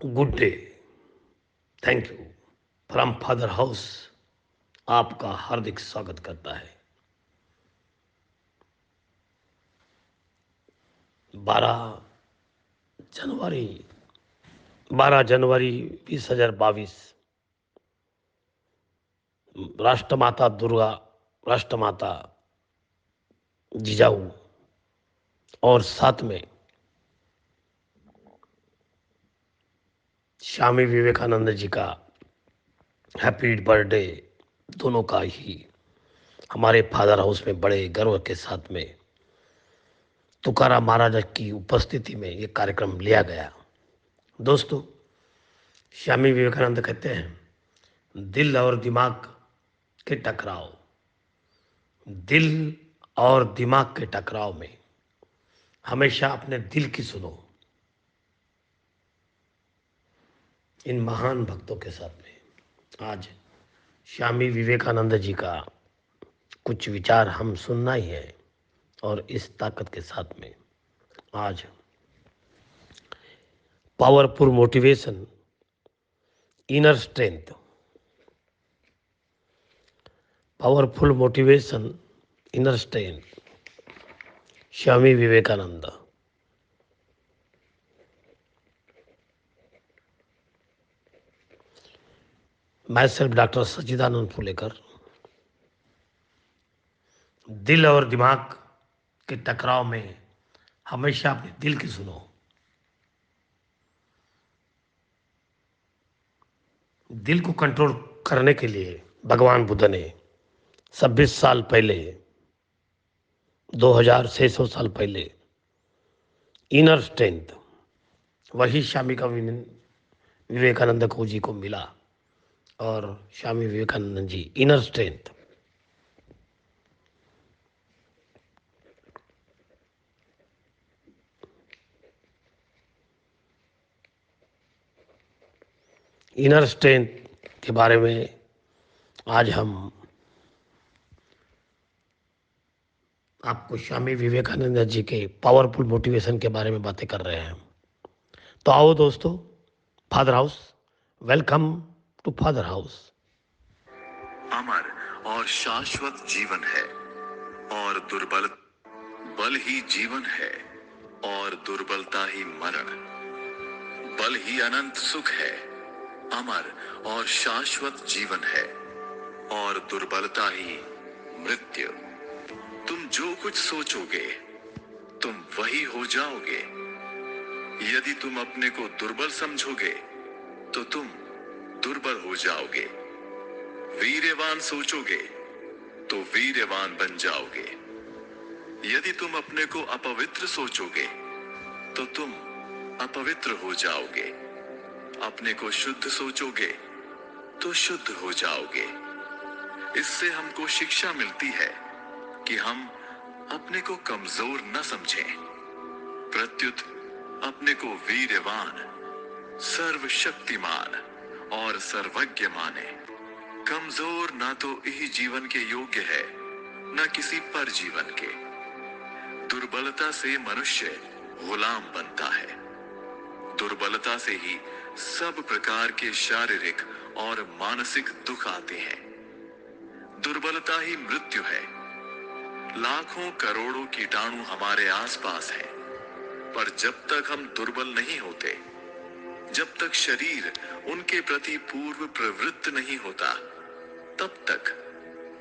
Good day. Thank you. From father house आपका हार्दिक स्वागत करता है। 12 जनवरी 12 जनवरी 2022 राष्ट्रमाता दुर्गा, राष्ट्रमाता जिजाऊ और साथ में स्वामी विवेकानंद जी का हैप्पी बर्थडे, दोनों का ही हमारे फादर हाउस में बड़े गर्व के साथ में तुकाराम महाराज की उपस्थिति में ये कार्यक्रम लिया गया। दोस्तों, स्वामी विवेकानंद कहते हैं, दिल और दिमाग के टकराव, दिल और दिमाग के टकराव में हमेशा अपने दिल की सुनो। इन महान भक्तों के साथ में आज स्वामी विवेकानंद जी का कुछ विचार हम सुनना ही है और इस ताकत के साथ में आज powerful motivation, inner strength, powerful motivation, inner strength, Swami Vivekananda. मैं सिर्फ डॉक्टर सच्चिदानंद फुलेकर। दिल और दिमाग के टकराव में हमेशा अपने दिल की सुनो। दिल को कंट्रोल करने के लिए भगवान बुद्ध ने 26 साल पहले, 2600 साल पहले इनर स्ट्रेंथ, वही स्वामी का विवेकानंद को जी को मिला। और Swami Vivekananda ji inner strength, inner strength के बारे में आज हम आपको स्वामी विवेकानंद जी के पावरफुल मोटिवेशन के बारे में बातें कर रहे हैं। तो आओ दोस्तों, father house, welcome to father house. Amar और शाश्वत जीवन है और दुर्बल बल ही जीवन है और दुर्बलता ही मरण। बल ही अनंत सुख है, अमर और शाश्वत जीवन है और दुर्बलता ही मृत्यु। तुम जो कुछ सोचोगे तुम वही हो जाओगे। यदि तुम अपने को दुर्बल समझोगे तो तुम दुर्बल हो जाओगे। वीर्यवान सोचोगे तो वीर्यवान बन जाओगे। यदि तुम अपने को अपवित्र सोचोगे तो तुम अपवित्र हो जाओगे। अपने को शुद्ध सोचोगे तो शुद्ध हो जाओगे। इससे हमको शिक्षा मिलती है कि हम अपने को कमजोर न समझें, प्रत्युत अपने को वीर्यवान, सर्वशक्तिमान और सर्वज्ञ माने। कमजोर ना तो इस जीवन के योग्य है, न किसी पर जीवन के। दुर्बलता से मनुष्य गुलाम बनता है। दुर्बलता से ही सब प्रकार के शारीरिक और मानसिक दुख आते हैं। दुर्बलता ही मृत्यु है। लाखों करोड़ों कीटाणु हमारे आसपास हैं, पर जब तक हम दुर्बल नहीं होते, जब तक शरीर उनके प्रति पूर्व प्रवृत्त नहीं होता, तब तक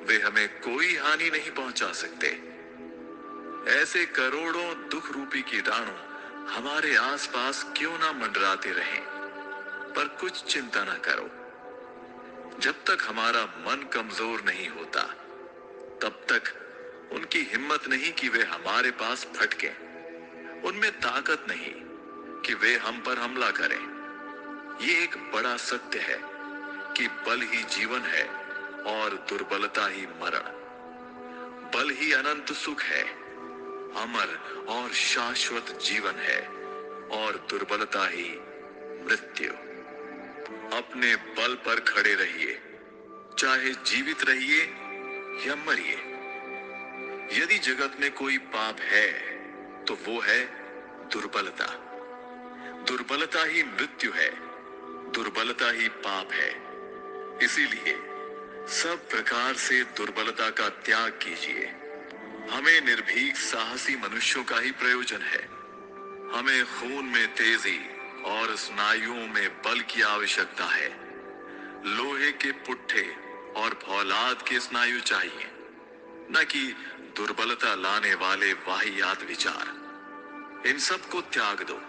वे हमें कोई हानि नहीं पहुंचा सकते। ऐसे करोड़ों दुख रूपी कीटाणु हमारे आसपास क्यों ना मंडराते रहें, पर कुछ चिंता ना करो। जब तक हमारा मन कमजोर नहीं होता, तब तक उनकी हिम्मत नहीं कि वे हमारे पास फटके। उनमें ताकत नहीं कि वे हम पर हमला करें। ये एक बड़ा सत्य है कि बल ही जीवन है और दुर्बलता ही मरण। बल ही अनंत सुख है, अमर और शाश्वत जीवन है और दुर्बलता ही मृत्यु। अपने बल पर खड़े रहिए, चाहे जीवित रहिए या मरिए। यदि जगत में कोई पाप है तो वो है दुर्बलता। दुर्बलता ही मृत्यु है दुर्बलता ही पाप है। इसीलिए सब प्रकार से दुर्बलता का त्याग कीजिए। हमें निर्भीक साहसी मनुष्यों का ही प्रयोजन है। हमें खून में तेजी और स्नायुओं में बल की आवश्यकता है। लोहे के पुट्ठे और फौलाद के स्नायु चाहिए, न कि दुर्बलता लाने वाले वाहियात विचार। इन सब को त्याग दो।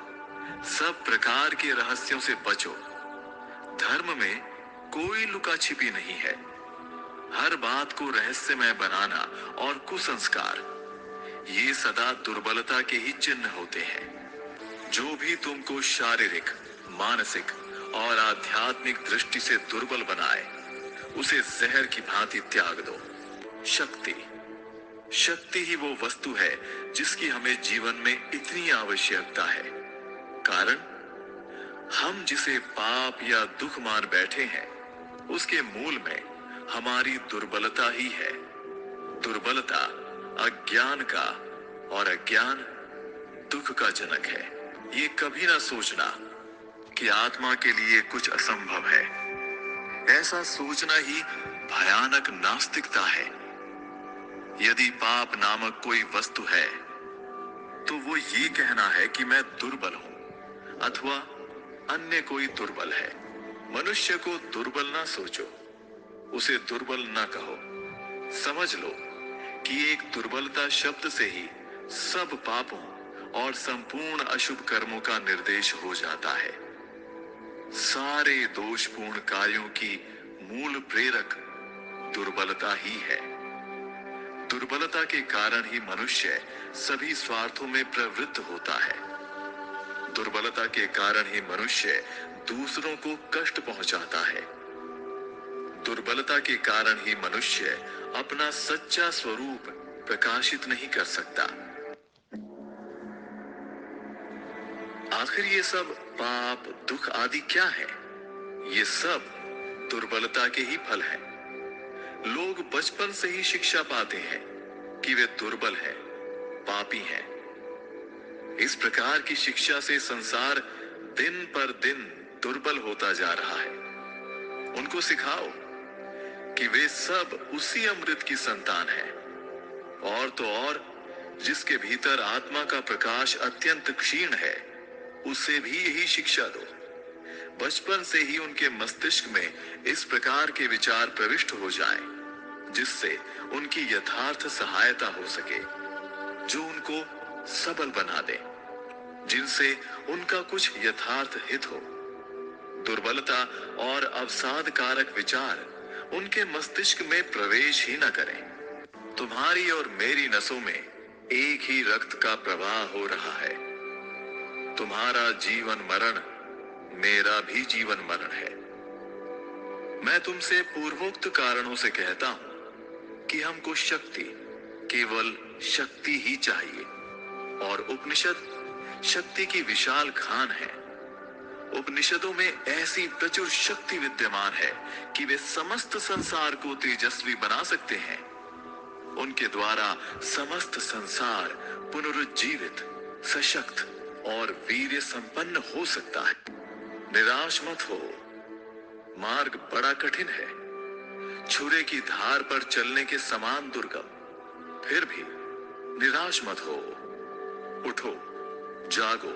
सब प्रकार के रहस्यों से बचो। धर्म में कोई लुका छिपी नहीं है। हर बात को रहस्यमय बनाना और कुसंस्कार, ये सदा दुर्बलता के ही चिन्ह होते हैं। जो भी तुमको शारीरिक, मानसिक और आध्यात्मिक दृष्टि से दुर्बल बनाए, उसे जहर की भांति त्याग दो। शक्ति शक्ति ही वो वस्तु है जिसकी हमें जीवन में इतनी आवश्यकता है। कारण हम जिसे पाप या दुख मान बैठे हैं, उसके मूल में हमारी दुर्बलता ही है। दुर्बलता अज्ञान का और अज्ञान दुख का जनक है। ये कभी ना सोचना कि आत्मा के लिए कुछ असंभव है। ऐसा सोचना ही भयानक नास्तिकता है। यदि पाप नामक कोई वस्तु है, तो वो ये कहना है कि मैं दुर्बल हूं अथवा अन्य कोई दुर्बल है। मनुष्य को दुर्बल ना सोचो, उसे दुर्बल ना कहो। समझ लो कि एक दुर्बलता शब्द से ही सब पापों और संपूर्ण अशुभ कर्मों का निर्देश हो जाता है। सारे दोषपूर्ण कार्यों की मूल प्रेरक दुर्बलता ही है। दुर्बलता के कारण ही मनुष्य सभी स्वार्थों में प्रवृत्त होता है। दुर्बलता के कारण ही मनुष्य दूसरों को कष्ट पहुंचाता है। दुर्बलता के कारण ही मनुष्य अपना सच्चा स्वरूप प्रकाशित नहीं कर सकता। आखिर ये सब पाप, दुख आदि क्या है? ये सब दुर्बलता के ही फल हैं। लोग बचपन से ही शिक्षा पाते हैं कि वे दुर्बल हैं, पापी हैं। इस प्रकार की शिक्षा से संसार दिन पर दिन दुर्बल होता जा रहा है। उनको सिखाओ कि वे सब उसी अमृत की संतान हैं, और तो और जिसके भीतर आत्मा का प्रकाश अत्यंत क्षीण है, उसे भी यही शिक्षा दो। बचपन से ही उनके मस्तिष्क में इस प्रकार के विचार प्रविष्ट हो जाएं, जिससे उनकी यथार्थ सहायता हो सके, जो उनको सबल बना दे, जिनसे उनका कुछ यथार्थ हित हो। दुर्बलता और अवसाद कारक विचार उनके मस्तिष्क में प्रवेश ही न करें। तुम्हारी और मेरी नसों में एक ही रक्त का प्रवाह हो रहा है। तुम्हारा जीवन मरण मेरा भी जीवन मरण है। मैं तुमसे पूर्वोक्त कारणों से कहता हूं कि हमको शक्ति, केवल शक्ति ही चाहिए, और उपनिषद शक्ति की विशाल खान है। उपनिषदों में ऐसी प्रचुर शक्ति विद्यमान है कि वे समस्त संसार को तेजस्वी बना सकते हैं। उनके द्वारा समस्त संसार पुनरुज्जीवित, सशक्त और वीर्य संपन्न हो सकता है। निराश मत हो। मार्ग बड़ा कठिन है, छुरे की धार पर चलने के समान दुर्गम। फिर भी निराश मत हो। उठो, जागो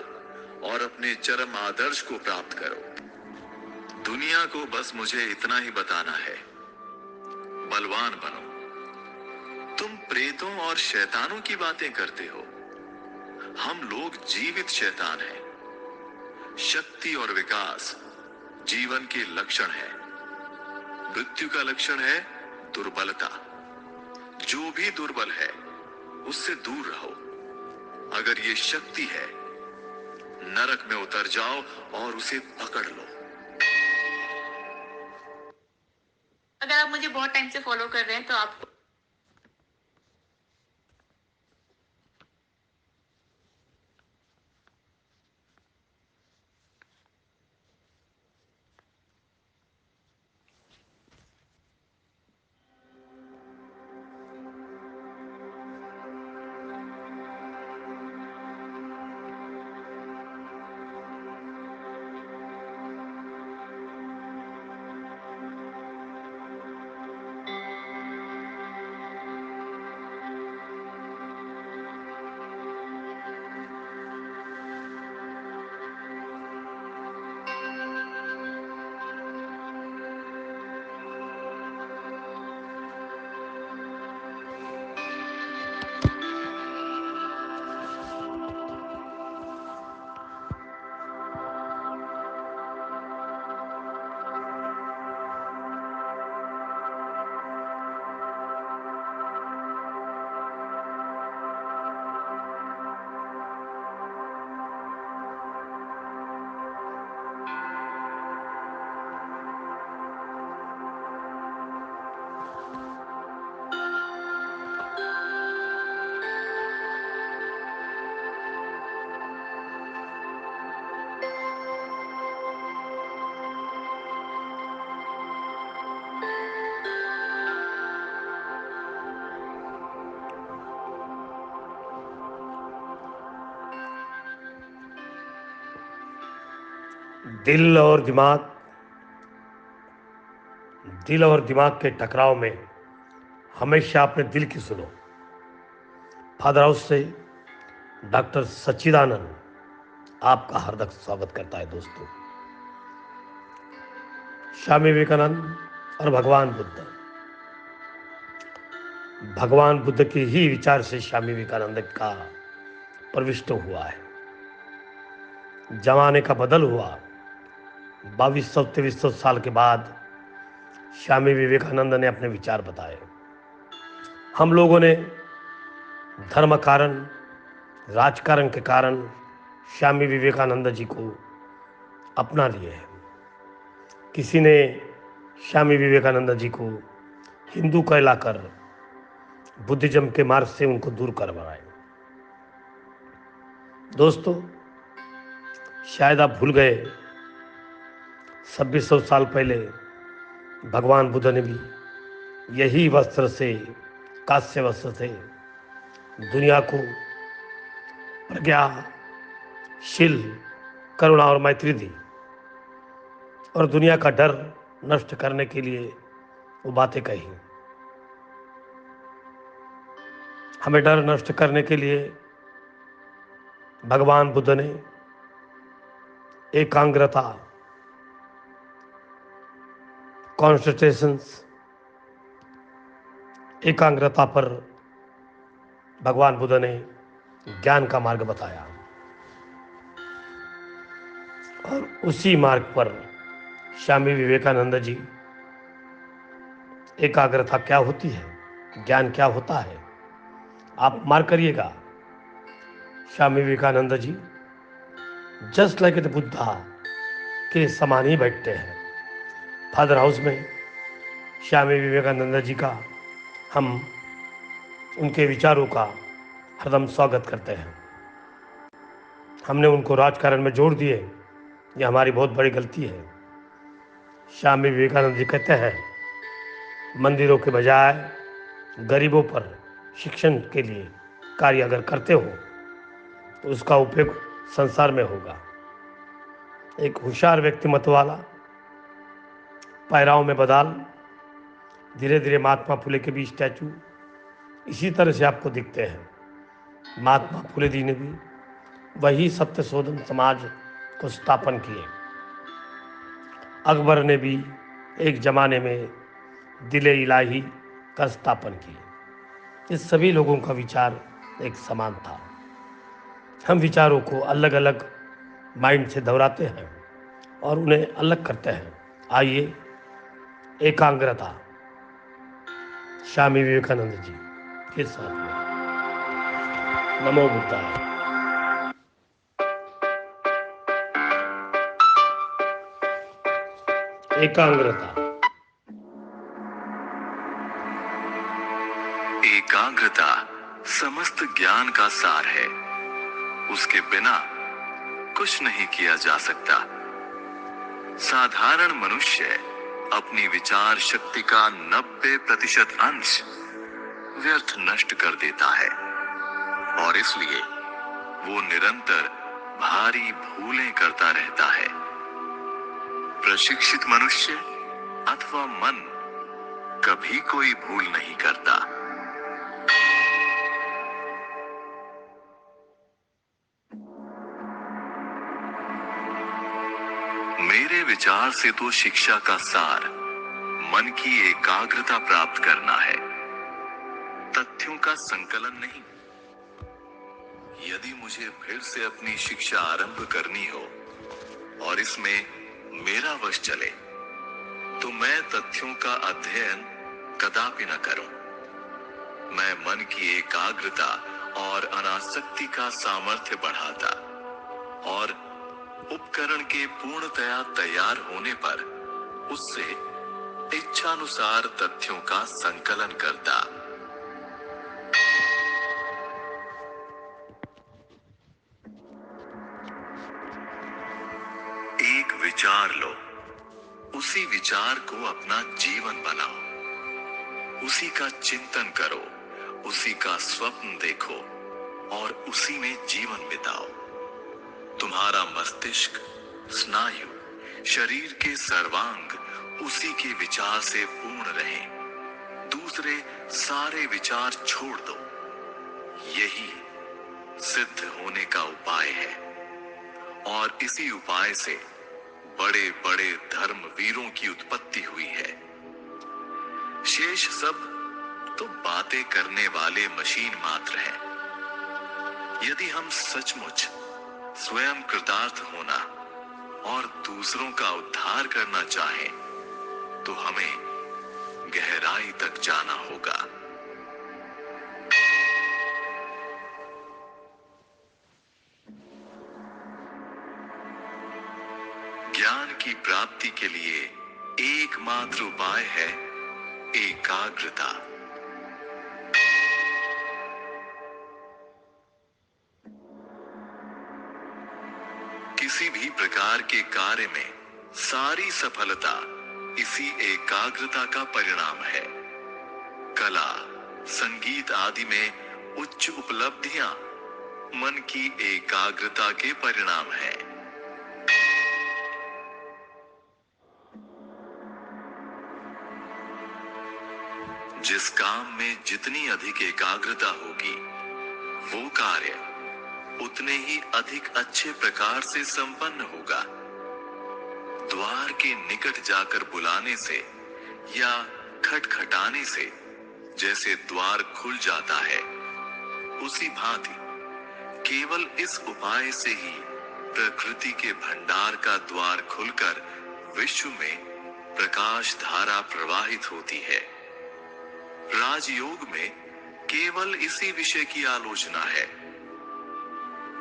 और अपने चरम आदर्श को प्राप्त करो। दुनिया को बस मुझे इतना ही बताना है, बलवान बनो। तुम प्रेतों और शैतानों की बातें करते हो। हम लोग जीवित शैतान हैं। शक्ति और विकास जीवन के लक्षण है। मृत्यु का लक्षण है दुर्बलता। जो भी दुर्बल है, उससे दूर रहो। अगर ये शक्ति है, नरक में उतर जाओ और उसे पकड़ लो। अगर आप मुझे बहुत टाइम से फॉलो कर रहे हैं तो आपको दिल और दिमाग दिल और दिमाग के टकराव में हमेशा अपने दिल की सुनो। फादर हाउस से डॉक्टर सच्चिदानंद आपका हार्दिक स्वागत करता है। दोस्तों, स्वामी विवेकानंद और भगवान बुद्ध के ही विचार से स्वामी विवेकानंद का प्रविष्ट हुआ है। जमाने का बदल हुआ। 2200-2300 साल के बाद स्वामी विवेकानंद ने अपने विचार बताए। हम लोगों ने धर्म कारण, राजकारण के कारण स्वामी विवेकानंद जी को अपना लिए है। किसी ने स्वामी विवेकानंद जी को हिंदू कहलाकर बुद्धिज्म के मार्ग से उनको दूर करवाए। दोस्तों, शायद आप भूल गए, 2600 साल पहले भगवान बुद्ध ने भी यही वस्त्र से, कांस्य वस्त्र से दुनिया को प्रज्ञा, शील, करुणा और मैत्री दी और दुनिया का डर नष्ट करने के लिए वो बातें कही। हमें डर नष्ट करने के लिए भगवान बुद्ध ने एकाग्रता, कॉन्सेंट्रेशंस, एकाग्रता पर भगवान बुद्ध ने ज्ञान का मार्ग बताया और उसी मार्ग पर स्वामी विवेकानंद जी एकाग्रता क्या होती है, ज्ञान क्या होता है, आप मार्क करिएगा। Swami Vivekananda ji just like the Buddha के समान ही बैठते हैं। फादर हाउस में स्वामी विवेकानंद जी का हम उनके विचारों का हरदम स्वागत करते हैं। हमने उनको राजकारण में जोड़ दिए, यह हमारी बहुत बड़ी गलती है। स्वामी विवेकानंद जी कहते हैं, मंदिरों के बजाय गरीबों पर शिक्षण के लिए कार्य अगर करते हो तो उसका उपयोग संसार में होगा। एक होशियार व्यक्तिमत्व वाला, पैराओं में बदाल, धीरे धीरे महात्मा फुले के भी स्टैचू इसी तरह से आपको दिखते हैं। महात्मा फुले जी ने भी वही सत्य शोधन समाज को स्थापन किए। अकबर ने भी एक जमाने में दिले इलाही का स्थापन किए। इस सभी लोगों का विचार एक समान था। हम विचारों को अलग अलग माइंड से दोहराते हैं और उन्हें अलग करते हैं। आइए, एकाग्रता स्वामी विवेकानंद जी के साथ में। नमो बुद्धाय। एकाग्रता एकाग्रता समस्त ज्ञान का सार है। उसके बिना कुछ नहीं किया जा सकता। साधारण मनुष्य अपनी विचार शक्ति का 90% अंश व्यर्थ नष्ट कर देता है और इसलिए वो निरंतर भारी भूलें करता रहता है। प्रशिक्षित मनुष्य अथवा मन कभी कोई भूल नहीं करता। मेरे विचार से तो शिक्षा का सार मन की एकाग्रता प्राप्त करना है, तथ्यों का संकलन नहीं। यदि मुझे फिर से अपनी शिक्षा आरंभ करनी हो और इसमें मेरा वश चले तो मैं तथ्यों का अध्ययन कदापि न करूं। मैं मन की एकाग्रता और अनासक्ति का सामर्थ्य बढ़ाता और उपकरण के पूर्णतया तैयार होने पर उससे इच्छानुसार तथ्यों का संकलन करता। एक विचार लो, उसी विचार को अपना जीवन बनाओ, उसी का चिंतन करो, उसी का स्वप्न देखो और उसी में जीवन बिताओ। तुम्हारा मस्तिष्क, स्नायु शरीर के सर्वांग उसी के विचार से पूर्ण रहें। दूसरे सारे विचार छोड़ दो। यही सिद्ध होने का उपाय है और इसी उपाय से बड़े बड़े धर्म वीरों की उत्पत्ति हुई है। शेष सब तो बातें करने वाले मशीन मात्र हैं। यदि हम सचमुच स्वयं कृतार्थ होना और दूसरों का उद्धार करना चाहें, तो हमें गहराई तक जाना होगा। ज्ञान की प्राप्ति के लिए एकमात्र उपाय है एकाग्रता। किसी भी प्रकार के कार्य में सारी सफलता इसी एकाग्रता का परिणाम है। कला, संगीत आदि में उच्च उपलब्धियां मन की एकाग्रता के परिणाम है। जिस काम में जितनी अधिक एकाग्रता होगी, वो कार्य उतने ही अधिक अच्छे प्रकार से संपन्न होगा। द्वार के निकट जाकर बुलाने से या खटखटाने से जैसे द्वार खुल जाता है, उसी भांति केवल इस उपाय से ही प्रकृति के भंडार का द्वार खुलकर विश्व में प्रकाश धारा प्रवाहित होती है। राजयोग में केवल इसी विषय की आलोचना है।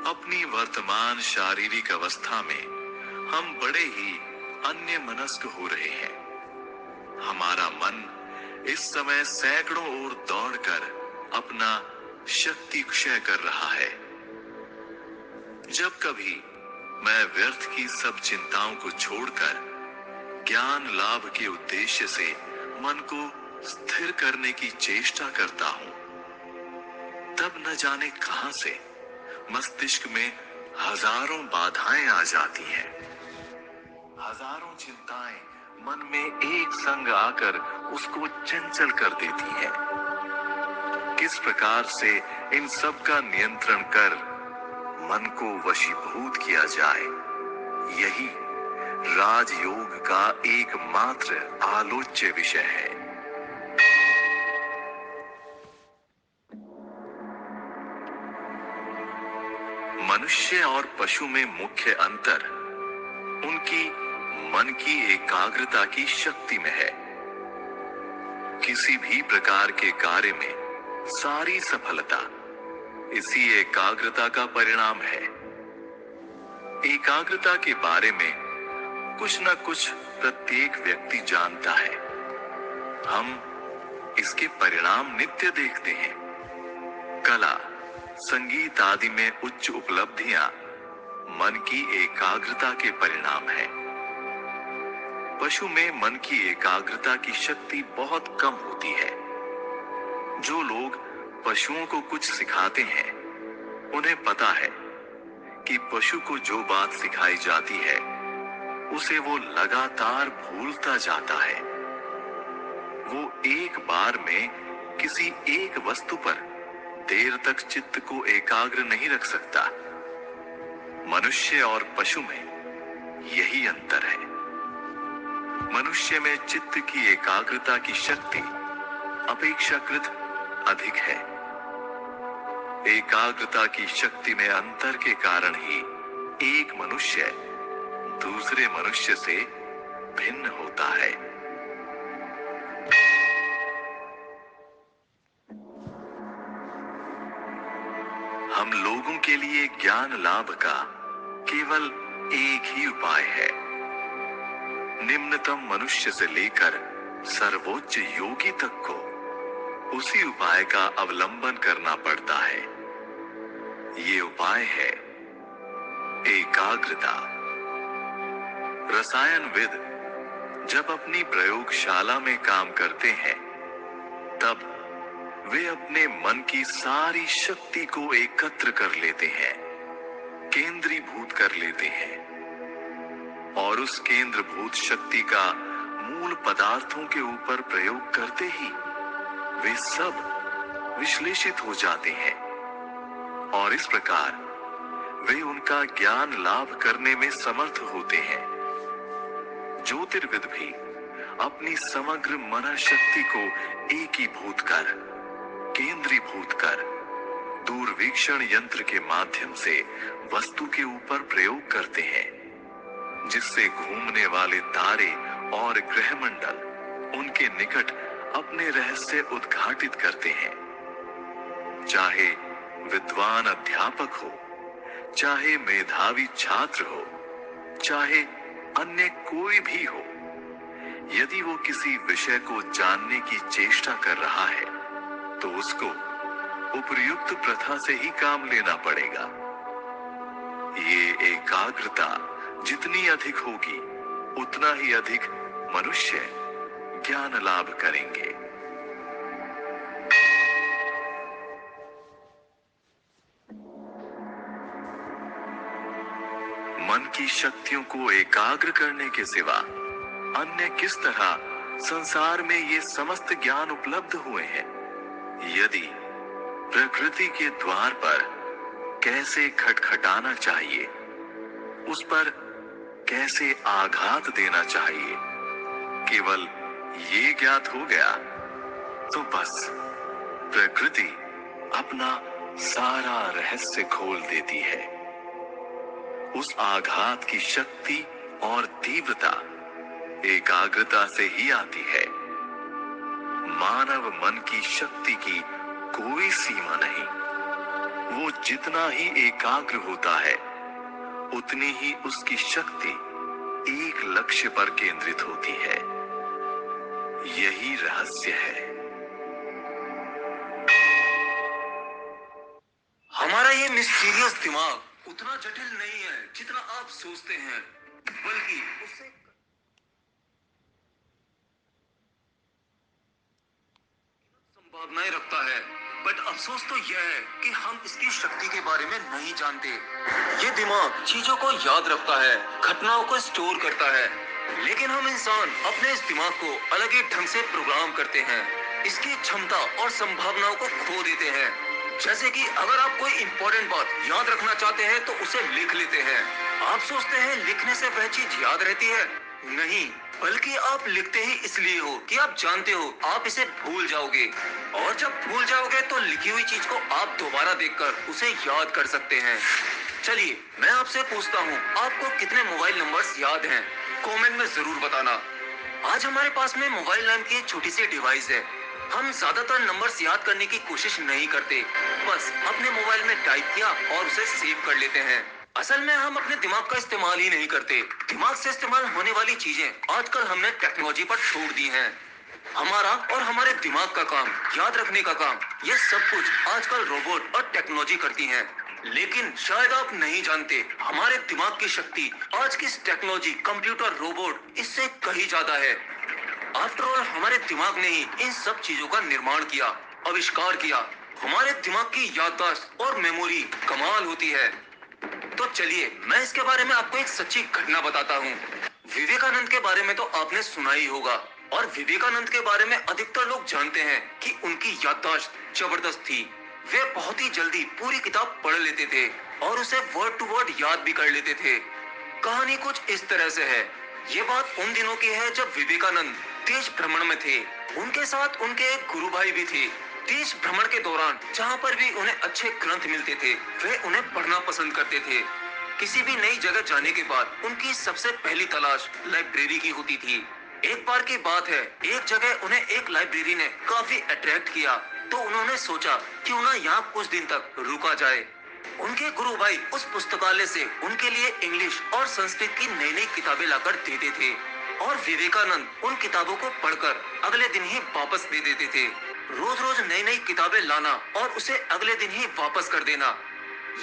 अपनी वर्तमान शारीरिक अवस्था में हम बड़े ही अन्य मनस्क हो रहे हैं। हमारा मन इस समय सैकड़ों ओर दौड़कर अपना शक्ति क्षय कर रहा है। जब कभी मैं व्यर्थ की सब चिंताओं को छोड़कर ज्ञान लाभ के उद्देश्य से मन को स्थिर करने की चेष्टा करता हूं, तब न जाने कहां से मस्तिष्क में हजारों बाधाएं आ जाती हैं। हजारों चिंताएं मन में एक संग आकर उसको चंचल कर देती हैं। किस प्रकार से इन सब का नियंत्रण कर मन को वशीभूत किया जाए, यही राजयोग का एकमात्र आलोच्य विषय है। मनुष्य और पशु में मुख्य अंतर उनकी मन की एकाग्रता की शक्ति में है। किसी भी प्रकार के कार्य में सारी सफलता इसी एकाग्रता का परिणाम है। एकाग्रता के बारे में कुछ न कुछ प्रत्येक व्यक्ति जानता है। हम इसके परिणाम नित्य देखते हैं। कला, संगीत आदि में उच्च उपलब्धियां मन की एकाग्रता के परिणाम है। पशु में मन की एकाग्रता की शक्ति बहुत कम होती है। जो लोग पशुओं को कुछ सिखाते हैं, उन्हें पता है कि पशु को जो बात सिखाई जाती है, उसे वो लगातार भूलता जाता है। वो एक बार में किसी एक वस्तु पर देर तक चित्त को एकाग्र नहीं रख सकता। मनुष्य और पशु में यही अंतर है। मनुष्य में चित्त की एकाग्रता की शक्ति अपेक्षाकृत अधिक है। एकाग्रता की शक्ति में अंतर के कारण ही एक मनुष्य दूसरे मनुष्य से भिन्न होता है। हम लोगों के लिए ज्ञान लाभ का केवल एक ही उपाय है। निम्नतम मनुष्य से लेकर सर्वोच्च योगी तक को उसी उपाय का अवलंबन करना पड़ता है। ये उपाय है एकाग्रता। रसायनविद जब अपनी प्रयोगशाला में काम करते हैं, तब वे अपने मन की सारी शक्ति को एकत्र कर लेते हैं, केंद्रीभूत कर लेते हैं। और उस केंद्रभूत शक्ति का मूल पदार्थों के ऊपर प्रयोग करते ही वे सब विश्लेषित हो जाते हैं और इस प्रकार वे उनका ज्ञान लाभ करने में समर्थ होते हैं। ज्योतिर्विद भी अपनी समग्र मन शक्ति को एकीभूत कर, केंद्रीभूत कर, दूरवीक्षण यंत्र के माध्यम से वस्तु के ऊपर प्रयोग करते हैं, जिससे घूमने वाले तारे और ग्रहमंडल उनके निकट अपने रहस्य उद्घाटित करते हैं। चाहे विद्वान अध्यापक हो, चाहे मेधावी छात्र हो, चाहे अन्य कोई भी हो, यदि वो किसी विषय को जानने की चेष्टा कर रहा है तो उसको उपर्युक्त प्रथा से ही काम लेना पड़ेगा। ये एकाग्रता जितनी अधिक होगी उतना ही अधिक मनुष्य ज्ञान लाभ करेंगे। मन की शक्तियों को एकाग्र करने के सिवा अन्य किस तरह संसार में ये समस्त ज्ञान उपलब्ध हुए हैं? यदि प्रकृति के द्वार पर कैसे खटखटाना चाहिए, उस पर कैसे आघात देना चाहिए, केवल ये ज्ञात हो गया तो बस प्रकृति अपना सारा रहस्य खोल देती है। उस आघात की शक्ति और तीव्रता एकाग्रता से ही आती है। मानव मन की शक्ति की कोई सीमा नहीं। वो जितना ही एकाग्र होता है उतनी ही उसकी शक्ति एक लक्ष्य पर केंद्रित होती है। यही रहस्य है। हमारा ये मिस्टीरियस दिमाग उतना जटिल नहीं है जितना आप सोचते हैं, बल्कि उससे संभावनाएं रखता है। बट अफसोस तो यह है कि हम इसकी शक्ति के बारे में नहीं जानते। ये दिमाग चीजों को याद रखता है, घटनाओं को स्टोर करता है, लेकिन हम इंसान अपने इस दिमाग को अलग ही ढंग से प्रोग्राम करते हैं। इसकी क्षमता और संभावनाओं को खो देते हैं। जैसे कि अगर आप कोई इंपॉर्टेंट बात याद रखना चाहते हैं तो उसे लिख लेते हैं। आप सोचते हैं लिखने से वह चीज याद रहती है, नहीं, बल्कि आप लिखते ही इसलिए हो कि आप जानते हो आप इसे भूल जाओगे, और जब भूल जाओगे तो लिखी हुई चीज को आप दोबारा देखकर उसे याद कर सकते हैं। चलिए मैं आपसे पूछता हूँ, आपको कितने मोबाइल नंबर्स याद हैं? कमेंट में जरूर बताना। आज हमारे पास में मोबाइल नाम की एक छोटी सी डिवाइस है। हम ज्यादातर नंबर्स याद करने की कोशिश नहीं करते, बस अपने मोबाइल में टाइप किया और उसे सेव कर लेते हैं। असल में हम अपने दिमाग का इस्तेमाल ही नहीं करते। दिमाग से इस्तेमाल होने वाली चीजें आजकल हमने टेक्नोलॉजी पर छोड़ दी हैं। हमारा और हमारे दिमाग का काम, याद रखने का काम, ये सब कुछ आजकल रोबोट और टेक्नोलॉजी करती हैं। लेकिन शायद आप नहीं जानते, हमारे दिमाग की शक्ति आज की इस टेक्नोलॉजी, कंप्यूटर, रोबोट इससे कहीं ज्यादा है। आफ्टर ऑल हमारे दिमाग ने ही इन सब चीजों का निर्माण किया, आविष्कार किया। हमारे दिमाग की याददाश्त और मेमोरी कमाल होती है। तो चलिए मैं इसके बारे में आपको एक सच्ची घटना बताता हूँ। विवेकानंद के बारे में तो आपने सुना ही होगा, और विवेकानंद के बारे में अधिकतर लोग जानते हैं कि उनकी याददाश्त जबरदस्त थी। वे बहुत ही जल्दी पूरी किताब पढ़ लेते थे और उसे वर्ड टू वर्ड याद भी कर लेते थे। कहानी कुछ इस तरह से है। ये बात उन दिनों की है जब विवेकानंद देश भ्रमण में थे। उनके साथ उनके एक गुरु भाई भी थे। देश भ्रमण के दौरान जहाँ पर भी उन्हें अच्छे ग्रंथ मिलते थे, वे उन्हें पढ़ना पसंद करते थे। किसी भी नई जगह जाने के बाद उनकी सबसे पहली तलाश लाइब्रेरी की होती थी। एक बार की बात है, एक जगह उन्हें एक लाइब्रेरी ने काफी अट्रैक्ट किया, तो उन्होंने सोचा क्यों ना यहाँ कुछ दिन तक रुका जाए। उनके गुरु भाई उस पुस्तकालय से उनके लिए इंग्लिश और संस्कृत की नई नई किताबें लाकर देते थे, और विवेकानंद उन किताबों को पढ़कर अगले दिन ही वापस दे देते थे। रोज रोज नई नई किताबें लाना और उसे अगले दिन ही वापस कर देना।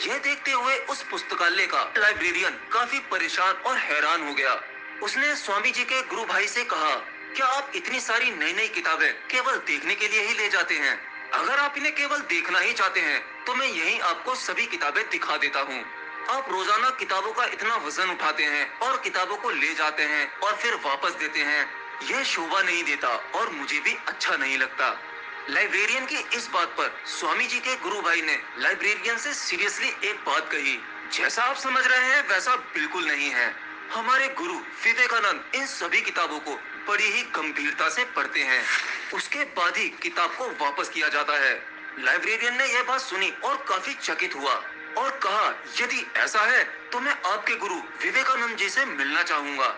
यह देखते हुए उस पुस्तकालय का लाइब्रेरियन काफी परेशान और हैरान हो गया। उसने स्वामी जी के गुरु भाई से कहा, क्या आप इतनी सारी नई नई किताबें केवल देखने के लिए ही ले जाते हैं? अगर आप इन्हें केवल देखना ही चाहते हैं तो मैं यहीं आपको सभी किताबें दिखा देता हूँ। आप रोजाना किताबों का इतना वजन उठाते हैं और किताबों को ले जाते हैं और फिर वापस देते हैं। यह शोभा नहीं देता और मुझे भी अच्छा नहीं लगता। लाइब्रेरियन की इस बात पर स्वामी जी के गुरु भाई ने लाइब्रेरियन से सीरियसली एक बात कही, जैसा आप समझ रहे हैं वैसा बिल्कुल नहीं है। हमारे गुरु विवेकानंद इन सभी किताबों को बड़ी ही गंभीरता से पढ़ते हैं। उसके बाद ही किताब को वापस किया जाता है। लाइब्रेरियन ने यह बात सुनी और काफी चकित हुआ और कहा, यदि ऐसा है तो मैं आपके गुरु विवेकानंद जी से मिलना चाहूंगा।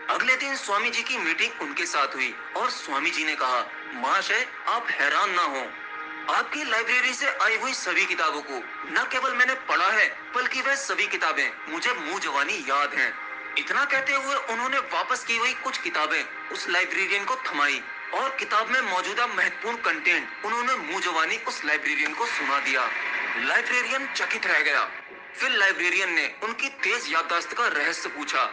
अगले दिन स्वामी जी की मीटिंग उनके साथ हुई और स्वामी जी ने कहा, महाशय आप हैरान ना हो, आपकी लाइब्रेरी से आई हुई सभी किताबों को न केवल मैंने पढ़ा है बल्कि वह सभी किताबें मुझे मुंह जवानी याद हैं। इतना कहते हुए उन्होंने वापस की हुई कुछ किताबें उस लाइब्रेरियन को थमाई और किताब में मौजूदा महत्वपूर्ण कंटेंट उन्होंने मुंह जवानी उस लाइब्रेरियन को सुना दिया। लाइब्रेरियन चकित रह गया। फिर लाइब्रेरियन ने उनकी तेज याददाश्त का रहस्य पूछा।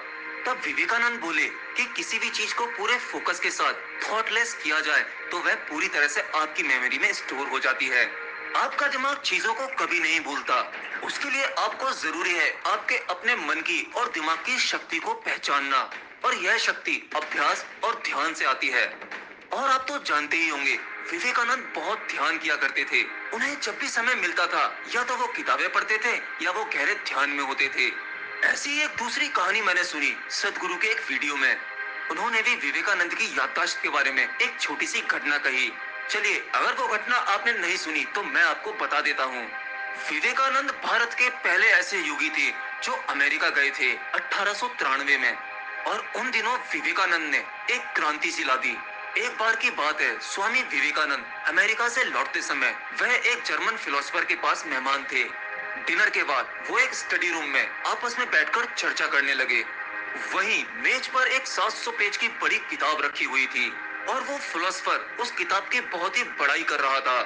तब विवेकानंद बोले कि किसी भी चीज को पूरे फोकस के साथ थॉटलेस किया जाए तो वह पूरी तरह से आपकी मेमोरी में स्टोर हो जाती है। आपका दिमाग चीजों को कभी नहीं भूलता। उसके लिए आपको जरूरी है आपके अपने मन की और दिमाग की शक्ति को पहचानना, और यह शक्ति अभ्यास और ध्यान से आती है। और आप तो जानते ही होंगे, विवेकानंद बहुत ध्यान किया करते थे। उन्हें जब भी समय मिलता था या तो वो किताबें पढ़ते थे या वो गहरे ध्यान में होते थे। ऐसी ही एक दूसरी कहानी मैंने सुनी सदगुरु के एक वीडियो में। उन्होंने भी विवेकानंद की याददाश्त के बारे में एक छोटी सी घटना कही। चलिए, अगर वो घटना आपने नहीं सुनी तो मैं आपको बता देता हूँ। विवेकानंद भारत के पहले ऐसे योगी थे जो अमेरिका गए थे 1893 में, और उन दिनों विवेकानंद ने एक क्रांति सी ला दी। एक बार की बात है, स्वामी विवेकानंद अमेरिका से लौटते समय वह एक जर्मन फिलोसोफर के पास मेहमान थे। डिनर के बाद वो एक स्टडी रूम में आपस में बैठकर चर्चा करने लगे। वहीं मेज पर एक 700 पेज की बड़ी किताब रखी हुई थी और वो फिलोसोफर उस किताब की बहुत ही बड़ाई कर रहा था।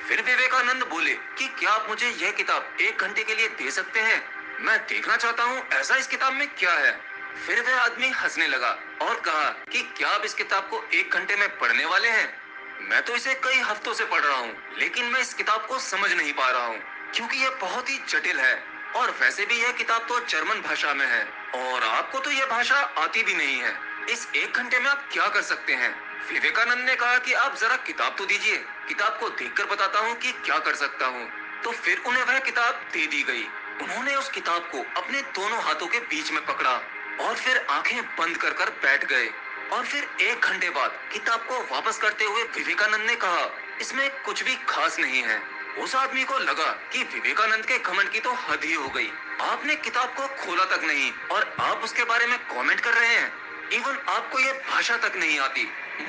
फिर विवेकानंद बोले कि क्या आप मुझे यह किताब 1 घंटे के लिए दे सकते हैं? मैं देखना चाहता हूँ ऐसा इस किताब में क्या है। फिर वह आदमी हंसने लगा और कहा कि क्या आप इस किताब को 1 घंटे में पढ़ने वाले हैं? मैं तो इसे कई हफ्तों से पढ़ रहा हूँ, लेकिन मैं इस किताब को समझ नहीं पा रहा हूँ क्योंकि यह बहुत ही जटिल है, और वैसे भी यह किताब तो जर्मन भाषा में है और आपको तो यह भाषा आती भी नहीं है। इस 1 घंटे में आप क्या कर सकते हैं? विवेकानंद ने कहा कि आप जरा किताब तो दीजिए, किताब को देखकर बताता हूँ कि क्या कर सकता हूँ। तो फिर उन्हें वह किताब दे दी गई। उन्होंने उस किताब को अपने दोनों हाथों के बीच में पकड़ा और फिर आंखें बंद कर कर बैठ गए। और फिर 1 घंटे बाद किताब को वापस करते हुए विवेकानंद ने कहा, इसमें कुछ भी खास नहीं है। उस आदमी को लगा कि विवेकानंद के घमंड की तो हद ही हो गई। आपने किताब को खोला तक नहीं और आप उसके बारे में कमेंट कर रहे हैं। इवन आपको ये भाषा तक नहीं आती।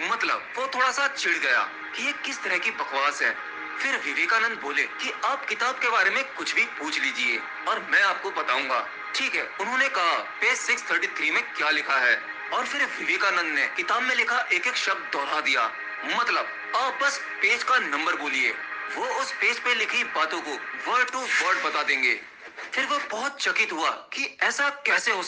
मतलब वो थोड़ा सा चिढ़ गया कि ये किस तरह की बकवास है। फिर विवेकानंद बोले कि आप किताब के बारे में कुछ भी पूछ लीजिए और मैं आपको बताऊंगा। ठीक है, उन्होंने कहा पेज 633 में क्या लिखा है, और फिर विवेकानंद ने किताब में लिखा एक एक शब्द दोहरा दिया। मतलब आप बस पेज का नंबर बोलिए, वो उस पेज पे लिखी बातों को वर्ड टू वर्ड बता देंगे। फिर वो बहुत चकित हुआ कि ऐसा कैसे हो सकता